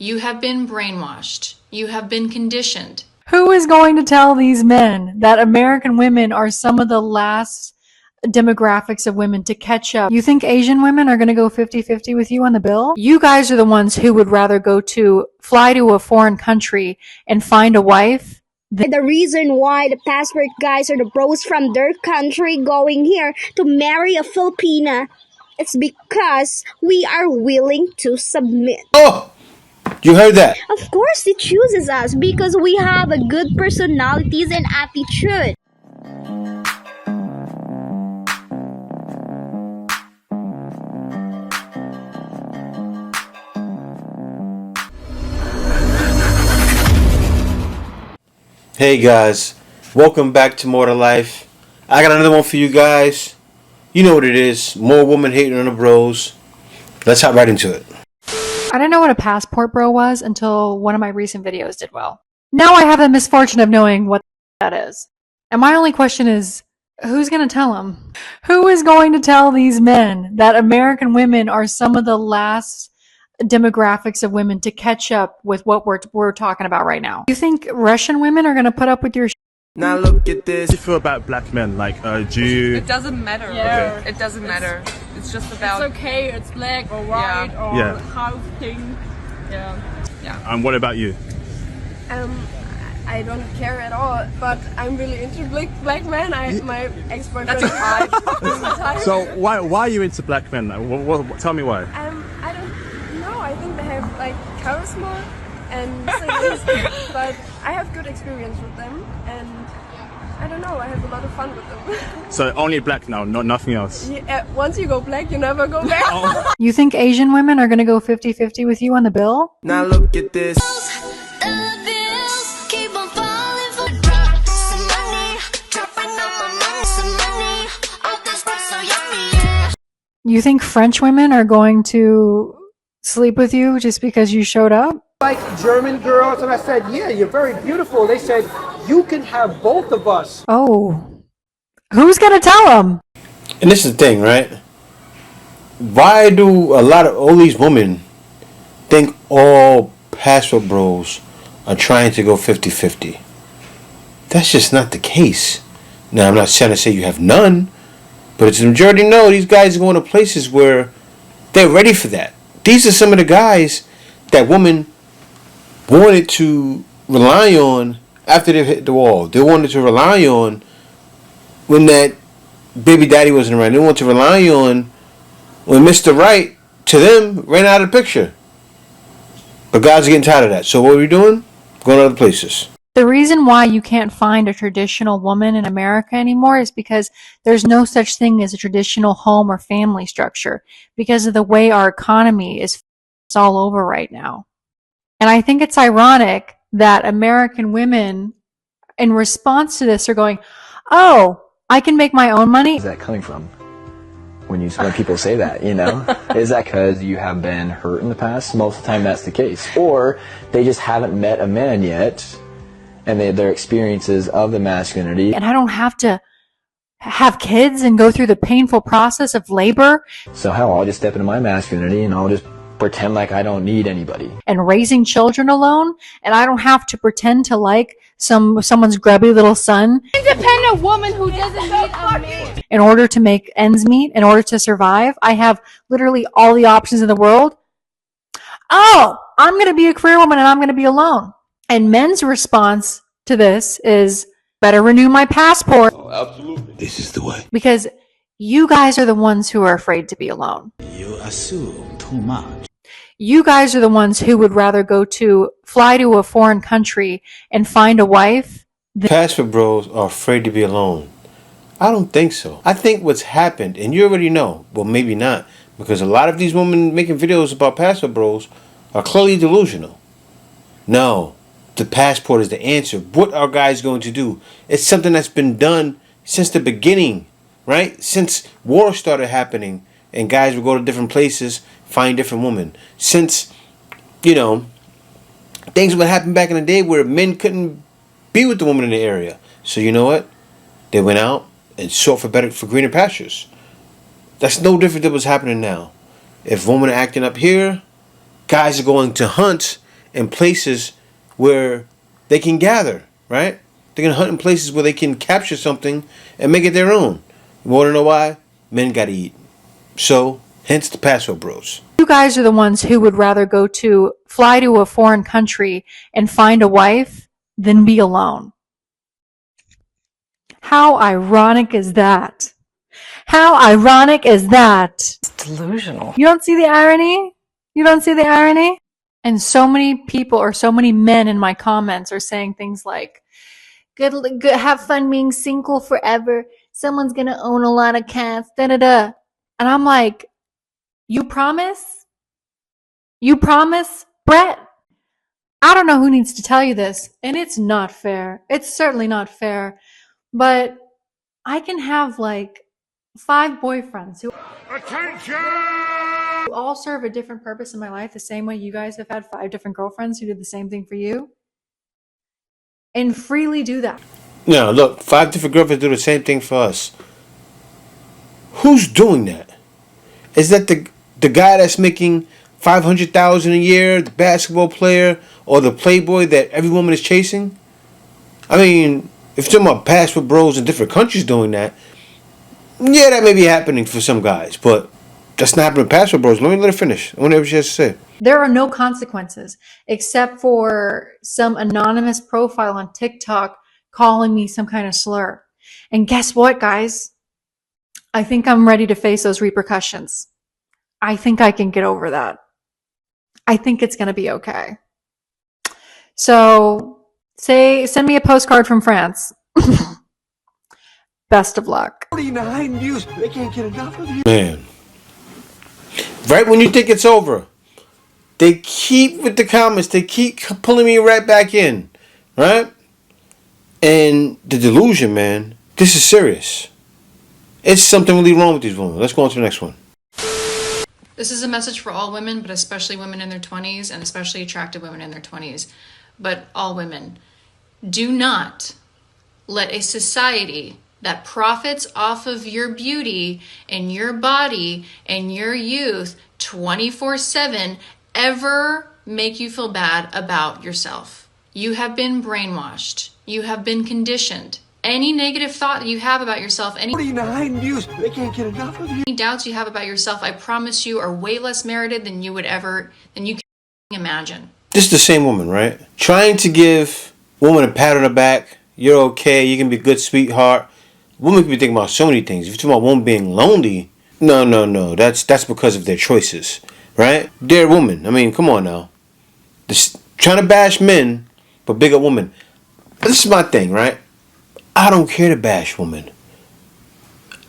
You have been brainwashed. You have been conditioned. Who is going to tell these men that American women are some of the last demographics of women to catch up? You think Asian women are going to go 50-50 with you on the bill? You guys are the ones who would rather fly to a foreign country and find a wife. The reason why the passport guys or the bros from their country going here to marry a Filipina, it's because we are willing to submit. Oh! You heard that? Of course, it chooses us because we have a good personalities and attitude. Hey guys, welcome back to More to Life. I got another one for you guys. You know what it is, more women hating on the bros. Let's hop right into it. I didn't know what a passport bro was until one of my recent videos did well. Now I have the misfortune of knowing what that is. And my only question is, who's going to tell them? Who is going to tell these men that American women are some of the last demographics of women to catch up with what we're talking about right now? You think Russian women are going to put up with your Now look at this. How do you feel about black men? Like, do you... It doesn't matter. Yeah. Okay. It doesn't matter. It's just about... It's okay, it's black or white or half pink. Yeah. And what about you? I don't care at all, but I'm really into black men. My ex-boyfriend is white. So why are you into black men? Tell me why. I don't know. I think they have like charisma and things, but I have good experience with them, and I don't know. I have a lot of fun with them. So only black now, nothing else. Yeah, once you go black, you never go back. Oh. You think Asian women are going to go 50-50 with you on the bill? Now look at this. You think French women are going to sleep with you just because you showed up? Like German girls, and I said, yeah, you're very beautiful. They said, you can have both of us. Oh, who's going to tell them? And this is the thing, right? Why do all these women think all passport bros are trying to go 50-50? That's just not the case. Now, I'm not trying to say you have none, but it's the majority know these guys are going to places where they're ready for that. These are some of the guys that women wanted to rely on after they hit the wall. They wanted to rely on when that baby daddy wasn't around. They wanted to rely on when Mr. Right, to them, ran out of the picture. But guys are getting tired of that. So what are we doing? Going to other places. The reason why you can't find a traditional woman in America anymore is because there's no such thing as a traditional home or family structure because of the way our economy is all over right now. And I think it's ironic that American women, in response to this, are going, oh, I can make my own money. Where's that coming from? When people say that, you know? Is that because you have been hurt in the past? Most of the time that's the case. Or they just haven't met a man yet, and their experiences of the masculinity. And I don't have to have kids and go through the painful process of labor. So hell, I'll just step into my masculinity and I'll just pretend like I don't need anybody. And raising children alone, and I don't have to pretend to like someone's grubby little son. Independent woman who doesn't need a man. In order to make ends meet, in order to survive, I have literally all the options in the world. Oh, I'm going to be a career woman and I'm going to be alone. And men's response to this is, better renew my passport. Oh, absolutely. This is the way. Because you guys are the ones who are afraid to be alone. You assume too much. You guys are the ones who would rather fly to a foreign country and find a wife. Passport bros are afraid to be alone. I don't think so. I think what's happened, and you already know, well, maybe not, because a lot of these women making videos about passport bros are clearly delusional. No. The passport is the answer. What are guys going to do? It's something that's been done since the beginning, right? Since war started happening and guys would go to different places, find different women. Since, things would happen back in the day where men couldn't be with the woman in the area. So you know what? They went out and sought for greener pastures. That's no different than what's happening now. If women are acting up here, guys are going to hunt in places where they can gather, right? They're going to hunt in places where they can capture something and make it their own. You want to know why? Men got to eat. So, hence the Paso Bros. You guys are the ones who would rather fly to a foreign country and find a wife than be alone. How ironic is that? How ironic is that? It's delusional. You don't see the irony? You don't see the irony? And so many people or so many men in my comments are saying things like, good, have fun being single forever. Someone's gonna own a lot of cats, da-da-da. And I'm like, you promise? You promise, Brett? I don't know who needs to tell you this, and it's not fair. It's certainly not fair. But I can have like 5 boyfriends who all serve a different purpose in my life, the same way you guys have had 5 different girlfriends who did the same thing for you, and freely do that. Now, look, 5 different girlfriends do the same thing for us. Who's doing that? Is that the guy that's making $500,000 a year, the basketball player, or the playboy that every woman is chasing? I mean, if you're talking about passport bros in different countries doing that, yeah, that may be happening for some guys, but that's not happening with passport bros. Let her finish. I want to hear what she has to say. There are no consequences except for some anonymous profile on TikTok calling me some kind of slur. And guess what, guys? I think I'm ready to face those repercussions. I think I can get over that. I think it's going to be okay. So, send me a postcard from France. Best of luck. 49 views. They can't get enough of you. Man. Right when you think it's over, they keep with the comments. They keep pulling me right back in. Right? And the delusion, man. This is serious. It's something really wrong with these women. Let's go on to the next one. This is a message for all women, but especially women in their 20s and especially attractive women in their 20s. But all women, do not let a society that profits off of your beauty and your body and your youth 24/7 ever make you feel bad about yourself. You have been brainwashed. You have been conditioned. Any negative thought that you have about yourself, any 49 views. They can't get enough of you. doubts you have about yourself, I promise you are way less merited than you can imagine. This is the same woman, right? Trying to give woman a pat on the back. You're okay. You can be a good sweetheart. Women can be thinking about so many things. If you're talking about women being lonely, no. That's because of their choices, right? Dear woman, I mean, come on now. Trying to bash men, but big up women. This is my thing, right? I don't care to bash women.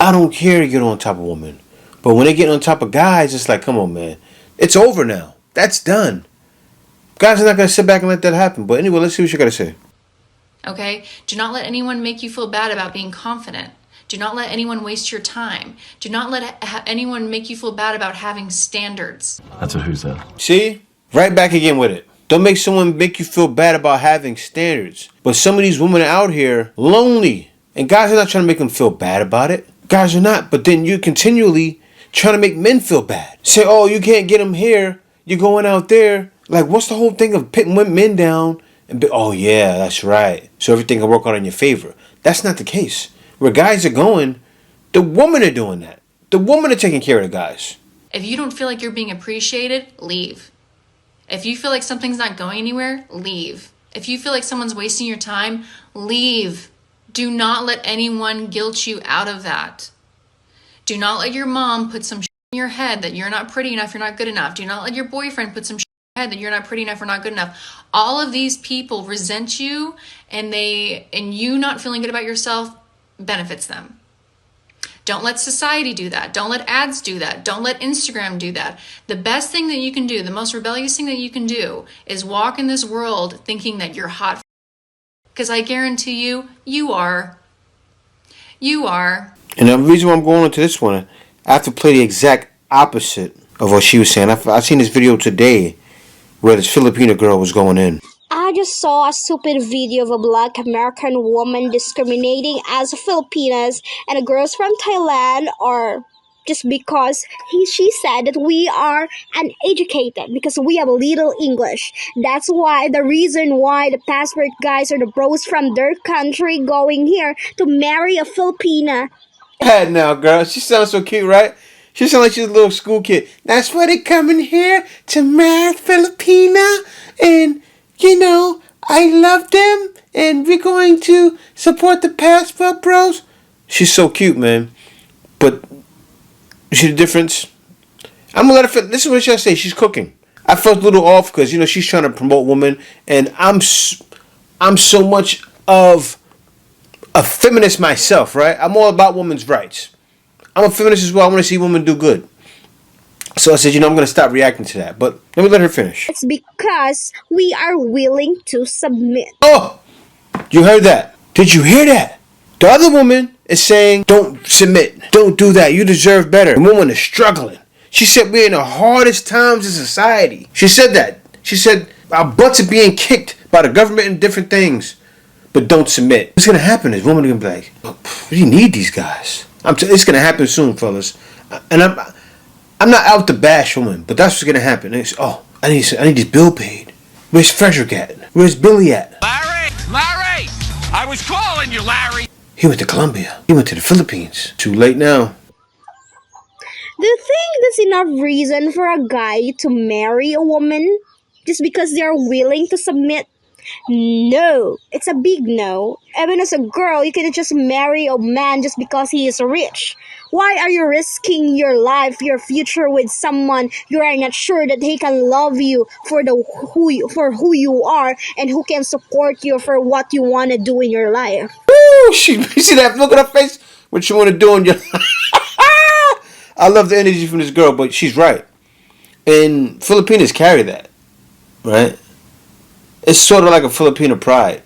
I don't care to get on top of women. But when they get on top of guys, it's like, come on, man. It's over now. That's done. Guys are not going to sit back and let that happen. But anyway, let's see what you got to say. Okay? Do not let anyone make you feel bad about being confident. Do not let anyone waste your time. Do not let anyone make you feel bad about having standards. That's what who said. See? Right back again with it. Don't make someone make you feel bad about having standards. But some of these women out here, lonely. And guys are not trying to make them feel bad about it. Guys are not. But then you're continually trying to make men feel bad. Say, oh, you can't get them here. You're going out there. Like, what's the whole thing of pitting men down? And oh, yeah, that's right. So everything can work out in your favor. That's not the case. Where guys are going, the women are doing that. The women are taking care of the guys. If you don't feel like you're being appreciated, leave. If you feel like something's not going anywhere, leave. If you feel like someone's wasting your time, leave. Do not let anyone guilt you out of that. Do not let your mom put some shit in your head that you're not pretty enough, you're not good enough. Do not let your boyfriend put some shit in your head that you're not pretty enough or not good enough. All of these people resent you, and you not feeling good about yourself benefits them. Don't let society do that. Don't let ads do that. Don't let Instagram do that. The best thing that you can do, the most rebellious thing that you can do, is walk in this world thinking that you're hot. Because I guarantee you, you are. You are. And the reason why I'm going into this one, I have to play the exact opposite of what she was saying. I've seen this video today where this Filipina girl was going in. I just saw a stupid video of a Black American woman discriminating as Filipinas and the girls from Thailand are just because she said that we are uneducated because we have little English. That's why the reason why the passport guys or the bros from their country going here to marry a Filipina. Head now, girl. She sounds so cute, right? She sounds like she's a little school kid. That's why they coming here to marry Filipina, and I love them, and we're going to support the passport bros. She's so cute, man. But you see the difference? I'm gonna let her. This is what she'll say. She's cooking. I felt a little off because she's trying to promote women, and I'm so much of a feminist myself, right? I'm all about women's rights. I'm a feminist as well. I want to see women do good. So I said, I'm going to stop reacting to that. But let me let her finish. It's because we are willing to submit. Oh, you heard that? Did you hear that? The other woman is saying, don't submit. Don't do that. You deserve better. The woman is struggling. She said we're in the hardest times in society. She said that. She said our butts are being kicked by the government and different things. But don't submit. What's going to happen is women are going to be like, oh, we didn't need these guys. It's going to happen soon, fellas. And I'm not out to bash women, but that's what's going to happen. It's, I need this bill paid. Where's Frederick at? Where's Billy at? Larry! I was calling you, Larry! He went to Colombia. He went to the Philippines. Too late now. Do you think that's enough reason for a guy to marry a woman just because they're willing to submit? No, it's a big no. Even as a girl, you can just marry a man just because he is rich. Why are you risking your life, your future with someone you are not sure that he can love you for who you are and who can support you for what you want to do in your life? Woo! You see that look at her face? What you want to do in your life? I love the energy from this girl, but she's right. And Filipinos carry that, right? It's sort of like a Filipino pride,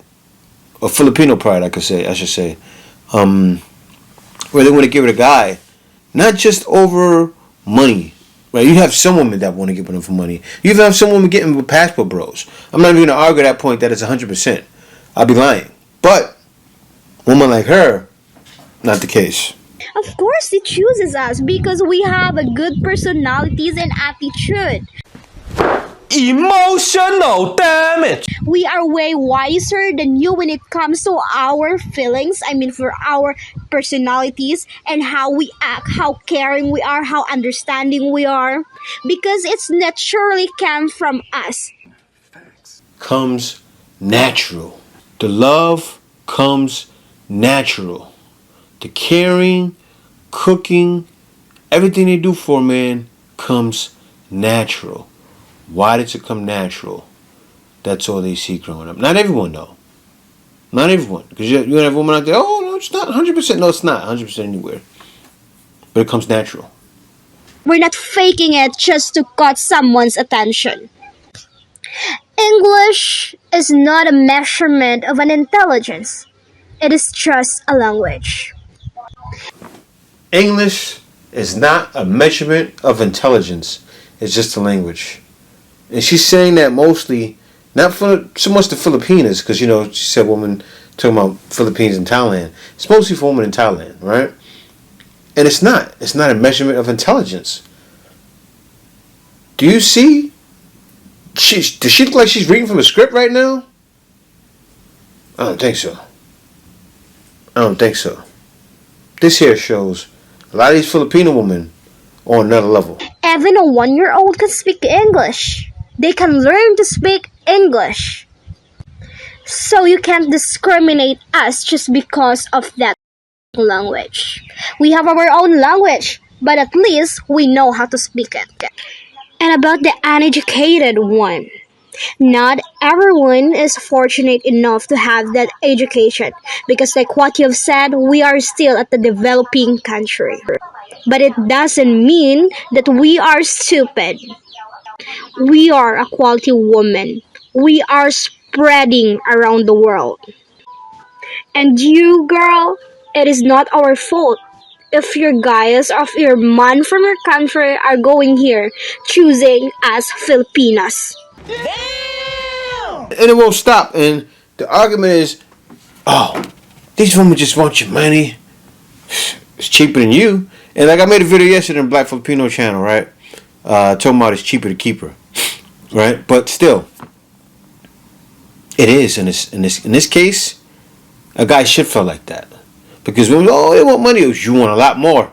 or Filipino pride, I should say, where they want to give it a guy, not just over money, right? You have some women that want to give it for money. You even have some women getting with passport bros. I'm not even going to argue that point that it's 100%. I'll be lying, but women like her, not the case. Of course, he chooses us because we have a good personalities and attitude. Emotional damage! We are way wiser than you when it comes to our feelings, for our personalities and how we act, how caring we are, how understanding we are. Because it's naturally come from us. Comes natural. The love comes natural. The caring, cooking, everything they do for a man comes natural. Why does it come natural? That's all they see growing up. Not everyone, though. Not everyone. Because you're going to have a woman out there, no, it's not 100%. No, it's not 100% anywhere. But it comes natural. We're not faking it just to cut someone's attention. English is not a measurement of an intelligence. It is just a language. English is not a measurement of intelligence. It's just a language. And she's saying that mostly, not for so much the Filipinas, because, she said woman talking about Philippines and Thailand. It's mostly for women in Thailand, right? And it's not. It's not a measurement of intelligence. Do you see? Does she look like she's reading from a script right now? I don't think so. This here shows a lot of these Filipino women on another level. Even a 1-year-old can speak English. They can learn to speak English. So you can't discriminate us just because of that language. We have our own language, but at least we know how to speak it. And about the uneducated one, not everyone is fortunate enough to have that education because like what you've said, we are still at the developing country. But it doesn't mean that we are stupid. We are a quality woman. We are spreading around the world. And you, girl, it is not our fault if your guys or your man from your country are going here choosing as Filipinas. Damn! And it won't stop. And the argument is, these women just want your money. It's cheaper than you. And like I made a video yesterday on Black Filipino channel, right? Talking about it's cheaper to keep her, right? But still, it is in this case, a guy should feel like that because when they want money, you want a lot more.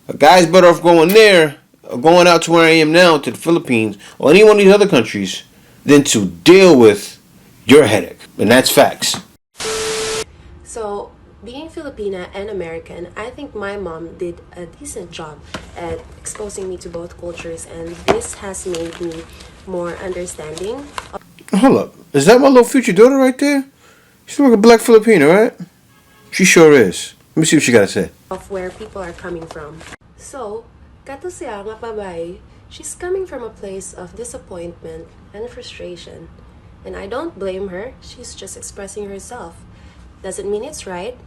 A guy's better off going there, or going out to where I am now, to the Philippines or any one of these other countries, than to deal with your headache, and that's facts. So, being Filipina and American, I think my mom did a decent job at exposing me to both cultures, and this has made me more understanding. Hold up. Is that my little future daughter right there? She's like a black Filipina, right? She sure is. Let me see what she got to say. Of where people are coming from. So, kato siya nga babay, she's coming from a place of disappointment and frustration. And I don't blame her. She's just expressing herself. Doesn't mean it's right.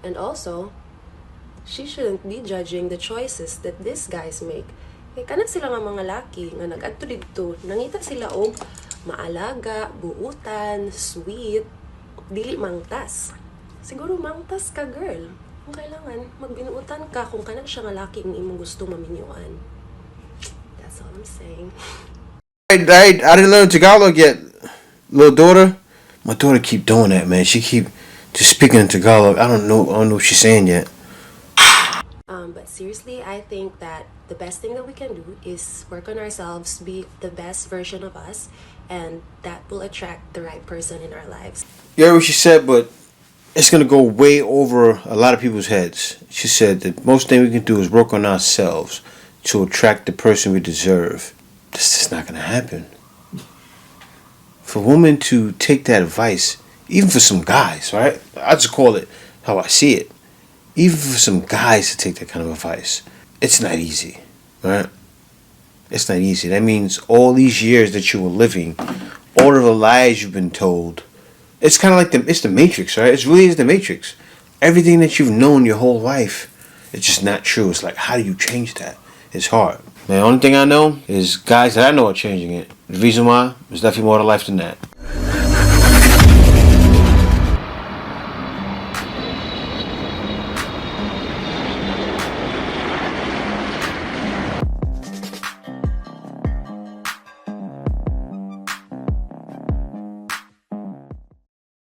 And also, she shouldn't be judging the choices that these guys make. Kaya kanan sila nga mga laki nga nag-adto dito, nangita sila og maalaga, buutan, sweet, dili mangtas. Siguro mangtas ka, girl. Kung kailangan, magbinuutan ka kung kanan siya nga laki ang imong gusto maminyuan. That's all I'm saying. I didn't learn Tagalog yet, little daughter. My daughter keep doing that, man. She keep just speaking in Tagalog. I don't know what she's saying yet. But seriously, I think that the best thing that we can do is work on ourselves, be the best version of us, and that will attract the right person in our lives. You heard what she said, but it's going to go way over a lot of people's heads. She said that most thing we can do is work on ourselves to attract the person we deserve. This is not going to happen. For women to take that advice, even for some guys, right? I just call it how I see it. Even for some guys to take that kind of advice, it's not easy, right? It's not easy. That means all these years that you were living, all of the lies you've been told. It's kind of like it's the Matrix, right? It really is the Matrix. Everything that you've known your whole life, it's just not true. It's like, how do you change that? It's hard. Man, the only thing I know is guys that I know are changing it. The reason why is definitely more to life than that.